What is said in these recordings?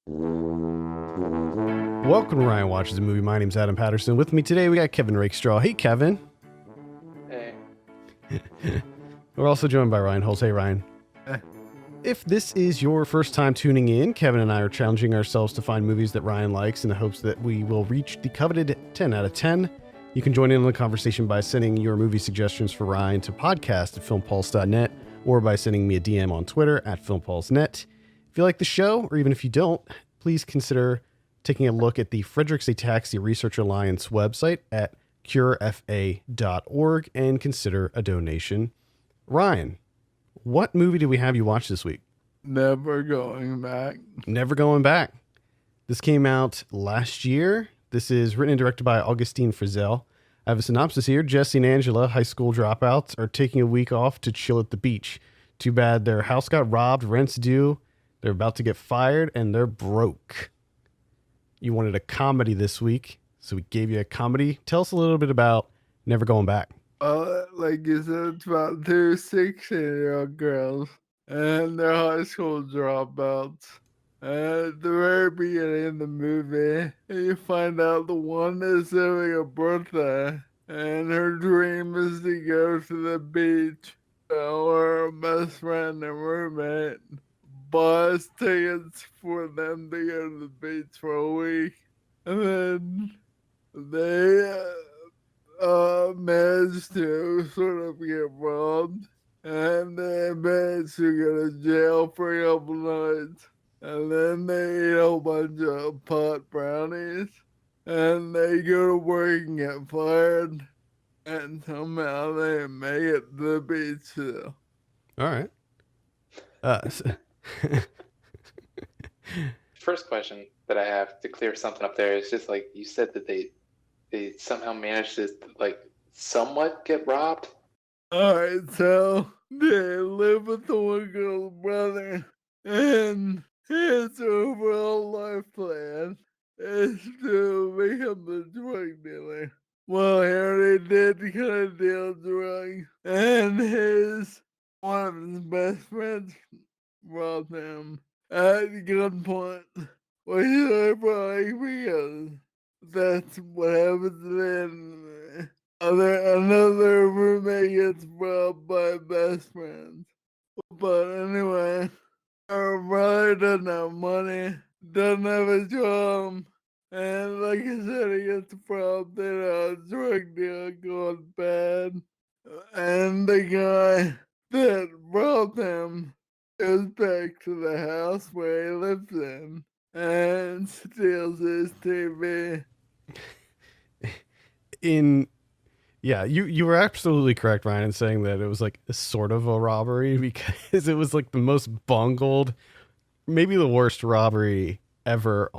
Welcome to Ryan Watches a Movie. My name's Adam Patterson. With me today, we got Kevin Rakestraw. Hey, Kevin. Hey. We're also joined by Ryan Holtz. Hey, Ryan. If this is your first time tuning in, Kevin and I are challenging ourselves to find movies that Ryan likes in the hopes that we will reach the coveted 10 out of 10. You can join in on the conversation by sending your movie suggestions for Ryan to podcast@filmpulse.net or by sending me a DM on Twitter @filmpulsenet. If you like the show, or even if you don't, please consider taking a look at the Frederick's Ataxia Research Alliance website at curefa.org and consider a donation. Ryan, what movie did we have you watch this week? Never Going Back. Never Going Back. This came out last year. This is written and directed by Augustine Frizzell. I have a synopsis here. Jesse and Angela, high school dropouts, are taking a week off to chill at the beach. Too bad their house got robbed, rent's due, they're about to get fired, and they're broke. You wanted a comedy this week, so we gave you a comedy. Tell us a little bit about Never Going Back. Like you said, it's about two 16-year-old girls and their high school dropouts. At the very beginning of the movie, you find out the one is having a birthday, and her dream is to go to the beach. So her best friend and roommate buys tickets for them to go to the beach for a week, and then they managed to sort of get robbed, and they managed to go to jail for a couple nights, and then they eat a whole bunch of pot brownies, and they go to work and get fired, and somehow they make it to the beach still. All right. First question that I have to clear something up there is just like you said that they somehow managed to like somewhat get robbed. Alright, so they live with the one girl's brother, and his overall life plan is to become a drug dealer. Well, he already did kind of deal drugs, and one of his best friends robbed him at gunpoint, which is ironic because that's what happens then. Another roommate gets robbed by best friends. But anyway, her brother doesn't have money, doesn't have a job, and like I said, he gets robbed in a drug deal going bad. And the guy that robbed him goes back to the house where he lives in and steals his TV. You were absolutely correct, Ryan, in saying that it was like a sort of a robbery because it was like the most bungled, maybe the worst robbery ever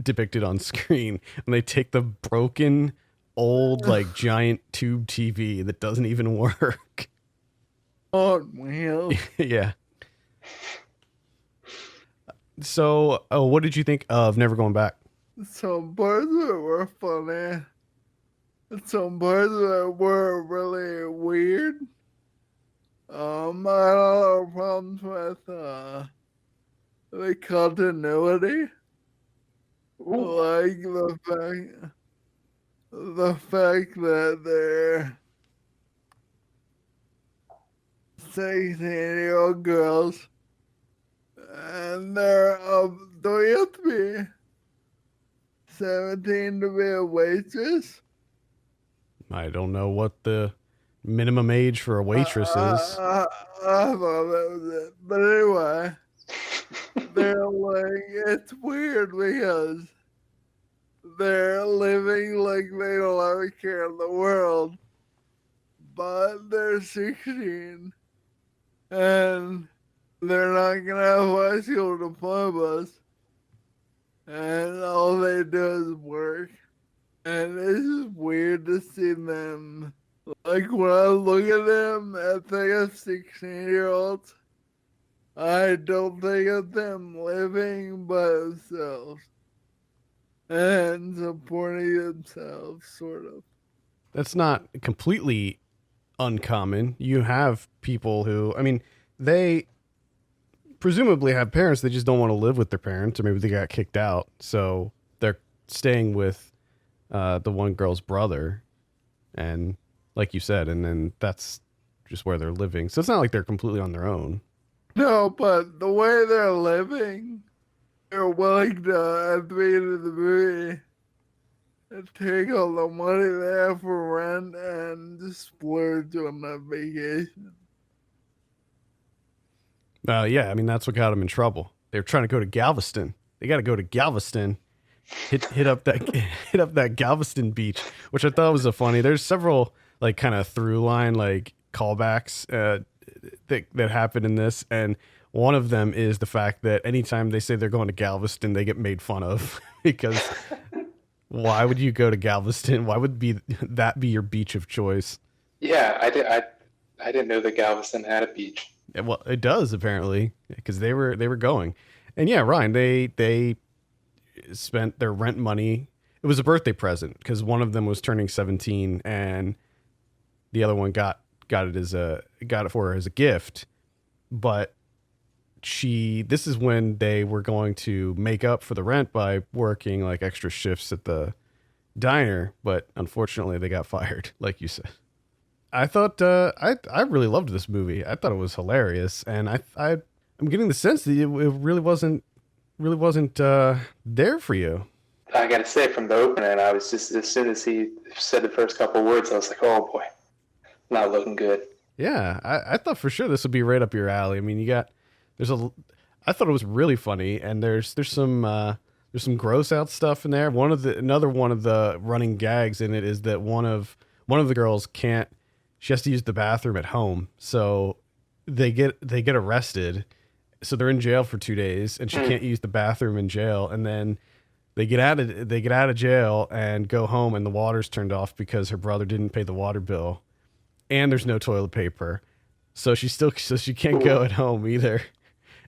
depicted on screen. And they take the broken, old, like giant tube TV that doesn't even work. On wheels. Yeah. So, what did you think of Never Going Back? Some parts of it were funny. Some parts of it were really weird. I had a lot of problems with the continuity. Like the fact that they're 16-year-old girls and they're don't you have to be 17 to be a waitress? I don't know what the minimum age for a waitress is. I thought that was it. But anyway, they're like, it's weird because they're living like they don't have a care in the world, but they're 16 and they're not going to have high school diplomas, and all they do is work. And it's just weird to see them. Like, when I look at them, I think of 16-year-olds. I don't think of them living by themselves and supporting themselves, sort of. That's not completely uncommon. You have people who, I mean, they presumably have parents. They just don't want to live with their parents, or maybe they got kicked out. So they're staying with the one girl's brother. And like you said, and then that's just where they're living. So it's not like they're completely on their own. No, but the way they're living, they're willing to, at the end of the movie, take all the money they have for rent and just splurge on a vacation. Yeah, I mean, that's what got them in trouble. They were trying to go to Galveston. They got to go to Galveston, hit up that hit up that Galveston beach, which I thought was a funny. There's several like kind of through line like callbacks that happen in this, and one of them is the fact that anytime they say they're going to Galveston, they get made fun of because why would you go to Galveston? Why would that be your beach of choice? Yeah, I didn't know that Galveston had a beach. Well, it does apparently because they were going, and yeah, Ryan, they spent their rent money. It was a birthday present because one of them was turning 17, and the other one got it for her as a gift. But this is when they were going to make up for the rent by working like extra shifts at the diner, but unfortunately they got fired, like you said. I thought I really loved this movie. I thought it was hilarious, and I'm getting the sense that it really wasn't there for you. I gotta say, from the opening, I was just, as soon as he said the first couple words, I was like, oh boy, not looking good. Yeah, I thought for sure this would be right up your alley. I mean, I thought it was really funny, and there's some gross out stuff in there. Another one of the running gags in it is that one of the girls she has to use the bathroom at home, so they get arrested. So they're in jail for 2 days, and she can't use the bathroom in jail. And then they get out of jail and go home, and the water's turned off because her brother didn't pay the water bill, and there's no toilet paper. So she can't go at home either.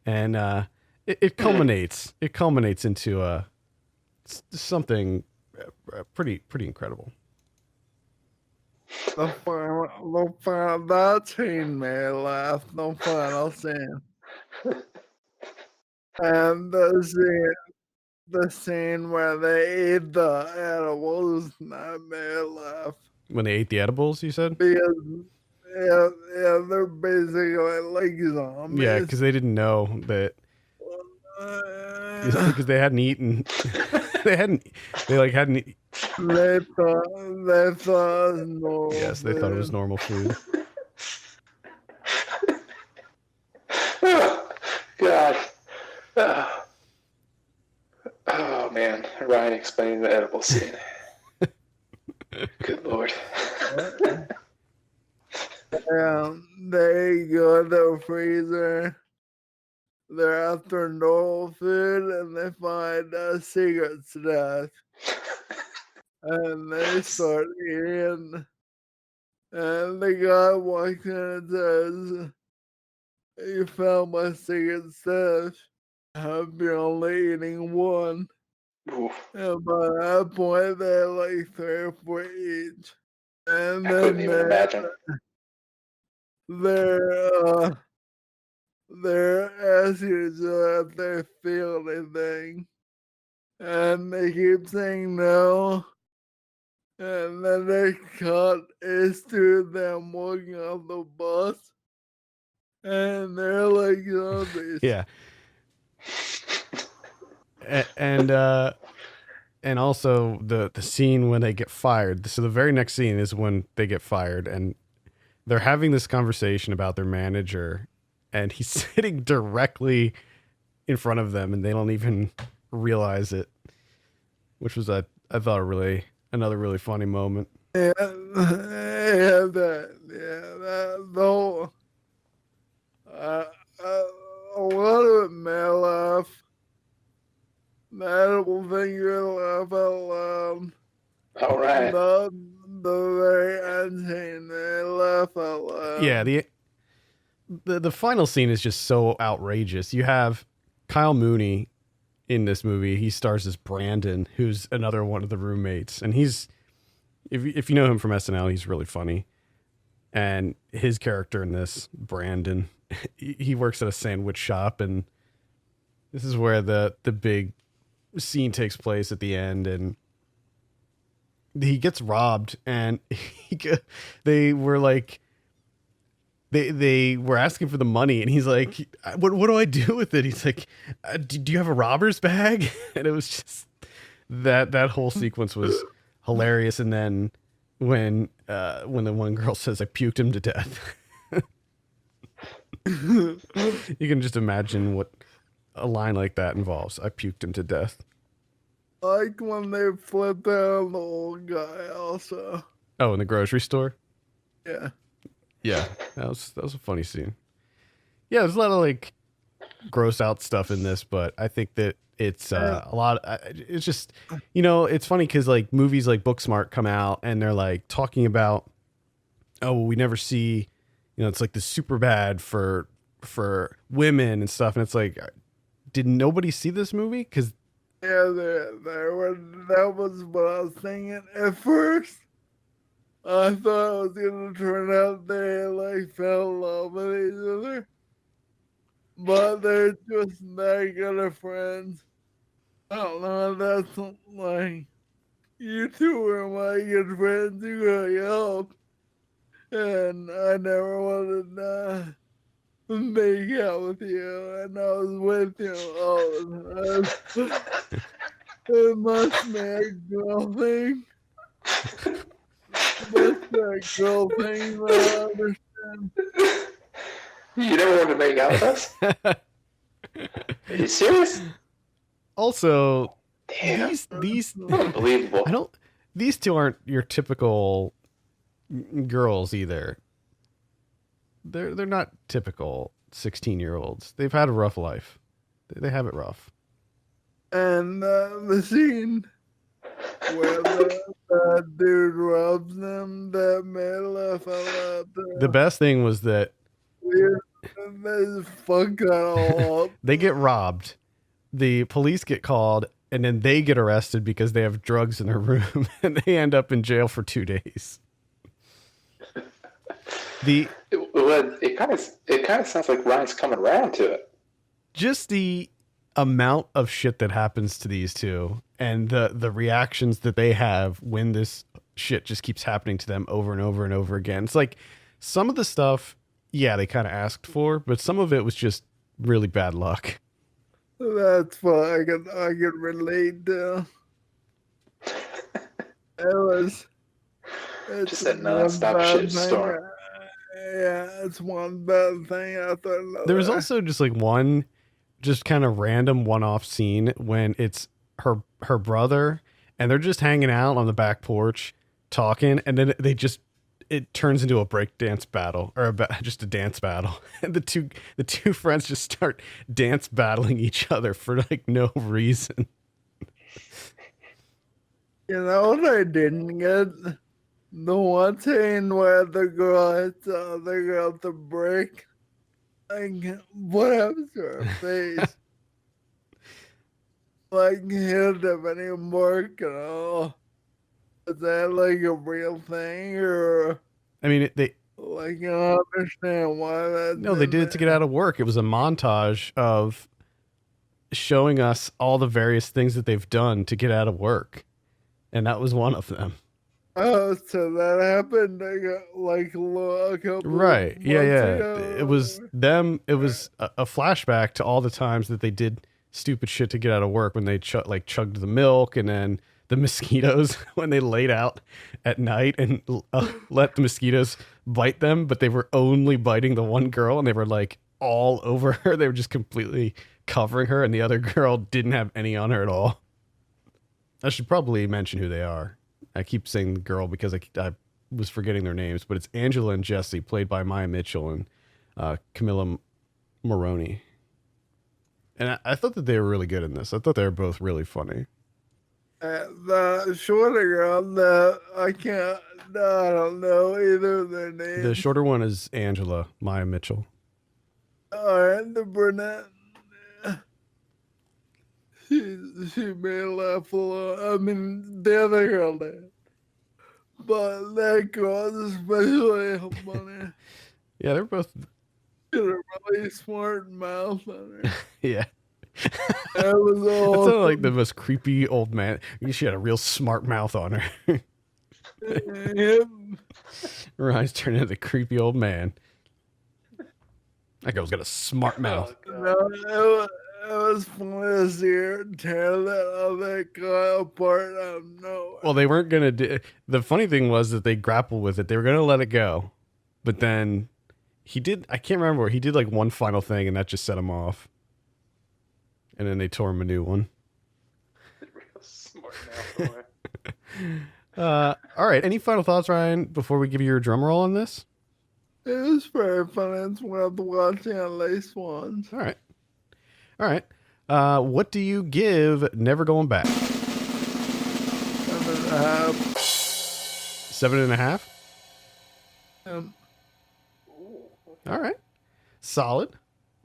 And it culminates into something pretty incredible. The final, that scene made me laugh. The final scene. And the scene where they eat the edibles, that made me laugh. When they ate the edibles, you said? Because, yeah, they're basically like zombies. Yeah, because they didn't know that. Because they hadn't eaten. They hadn't. They thought it was normal. Yes, they thought it was normal food. Oh, God. Oh, man. Ryan explaining the edible scene. Good Lord. They go to the freezer. They're after normal food, and they find a secret stash. And they start eating. And the guy walks in and says, "You found my secret stash. I've been only eating one." Oof. And by that point, they're like 3 or 4 each. And I couldn't even imagine. They're asking each other if they feel anything. And they keep saying no. And then they cut is to them walking off the bus. And they're like zombies. Yeah. And also the scene when they get fired. So the very next scene is when they get fired, and they're having this conversation about their manager, and he's sitting directly in front of them, and they don't even realize it, which was I thought another really funny moment. Yeah, that though. A lot of it made me laugh. That will think you laugh out loud. All right. The very end scene, they laugh out loud. Yeah, the final scene is just so outrageous. You have Kyle Mooney in this movie. He stars as Brandon, who's another one of the roommates, and he's if you know him from SNL, he's really funny. And his character in this, Brandon, he works at a sandwich shop, and this is where the big scene takes place at the end, and he gets robbed, and they were like, they were asking for the money, and he's like, what do I do with it? He's like, do you have a robber's bag? And it was just that whole sequence was hilarious. And then when the one girl says, I puked him to death, you can just imagine what a line like that involves. I puked him to death. Like when they flipped out the old guy also. Oh, in the grocery store? Yeah. Yeah, that was a funny scene. Yeah, there's a lot of like gross out stuff in this, but I think that it's a lot. It's just, it's funny because like movies like Booksmart come out and they're like talking about, oh, well, we never see, it's like the super bad for women and stuff, and it's like, did nobody see this movie? Because that was what I was thinking at first. I thought it was gonna turn out they like fell in love with each other, but they're just that good of friends. I don't know. That's like, you two were my good friends. You got help, and I never wanted to make out with you, and I was with you all the time. It must be a girl thing. That's a girl thing that I understand. You never wanted to make out with us? Are you serious? Also, Damn. these Unbelievable. These two aren't your typical girls either. They're not typical 16-year-olds. They've had a rough life. They have it rough. And the scene where the dude robs them, that made laugh a lot. The best thing was that they fuck that all up. they get robbed, the police get called, and then they get arrested because they have drugs in their room, and they end up in jail for 2 days. It kind of sounds like Ryan's coming around to it. Just the amount of shit that happens to these two and the reactions that they have when this shit just keeps happening to them over and over and over again. It's like some of the stuff, yeah, they kind of asked for, but some of it was just really bad luck. That's what I could relate to. It's just a non-stop shit storm. Yeah, it's one bad thing after another. There was also just like one just kind of random one-off scene when it's her brother and they're just hanging out on the back porch talking, and then it turns into a break dance battle or just a dance battle, and the two friends just start dance battling each other for like no reason. You know what I didn't get? The one scene where the girl hits the other girl with the brick. Like, what happens to her face? Like, it didn't even work at all. Is that like a real thing, or? I mean, they like, I don't understand why that. No, they did it to get out of work. It was a montage of showing us all the various things that they've done to get out of work, and that was one of them. Oh, so that happened like a couple right. Yeah. ago. It was them. It was a flashback to all the times that they did stupid shit to get out of work, when they chugged the milk, and then the mosquitoes when they laid out at night and let the mosquitoes bite them, but they were only biting the one girl, and they were like all over her. They were just completely covering her, and the other girl didn't have any on her at all. I should probably mention who they are. I keep saying the girl because I was forgetting their names, but it's Angela and Jesse, played by Maya Mitchell and Camilla Moroni. And I thought that they were really good in this. I thought they were both really funny. The shorter girl, I don't know either of their names. The shorter one is Angela, Maya Mitchell. And the brunette, she made me laugh a lot. I mean, the other girl did. but that girl especially funny. Yeah, they're both. She had a really smart mouth on her. Yeah. That was That all. sounded like the most creepy old man. She had a real smart mouth on her. Him. Ryan's turning into the creepy old man. That girl's got a smart mouth. No, it was funny to see her tear that other guy apart out of nowhere. Well, they weren't going to do. The funny thing was that they grappled with it. They were going to let it go. But then he did. I can't remember. He did like one final thing and that just set him off. And then they tore him a new one. Real smart mouth boy. All right. Any final thoughts, Ryan, before we give you your drum roll on this? It was very funny. It's worth watching at least once. All right. All right. What do you give Never Going Back? 7.5. 7.5? All right. Solid.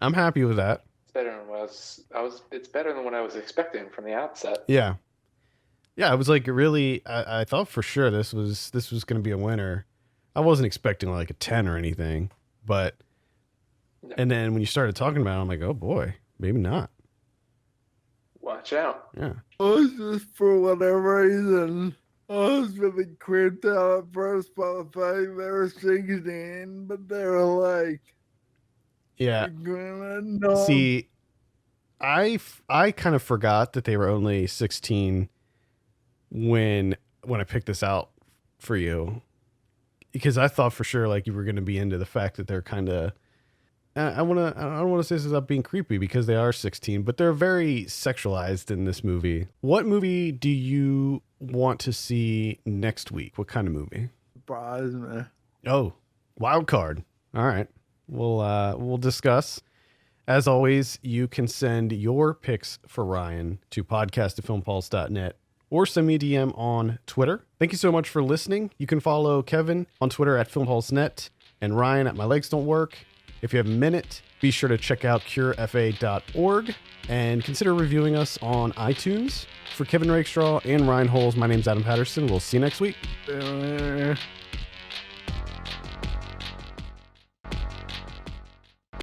I'm happy with that. It's better than what it's better than what I was expecting from the outset. Yeah. Yeah, I was like really I thought for sure this was going to be a winner. I wasn't expecting like a 10 or anything, but No. and then when you started talking about it, I'm like, "Oh boy, maybe not." Watch out. Yeah. I was just, for whatever reason, I was really creeped out at first by the fact they were 16, but they were like, Yeah. no. See, I kind of forgot that they were only 16 when I picked this out for you, because I thought for sure like you were going to be into the fact that they're kind of I don't want to say this without being creepy because they are 16, but they're very sexualized in this movie. What movie do you want to see next week? What kind of movie? Surprise me. Oh, wild card. All right. We'll discuss. As always, you can send your picks for Ryan to podcast@filmpulse.net or send me a DM on Twitter. Thank you so much for listening. You can follow Kevin on Twitter @filmpulse.net and Ryan at My Legs Don't Work. If you have a minute, be sure to check out curefa.org and consider reviewing us on iTunes. For Kevin Rakestraw and Ryan Holes, my name's Adam Patterson. We'll see you next week.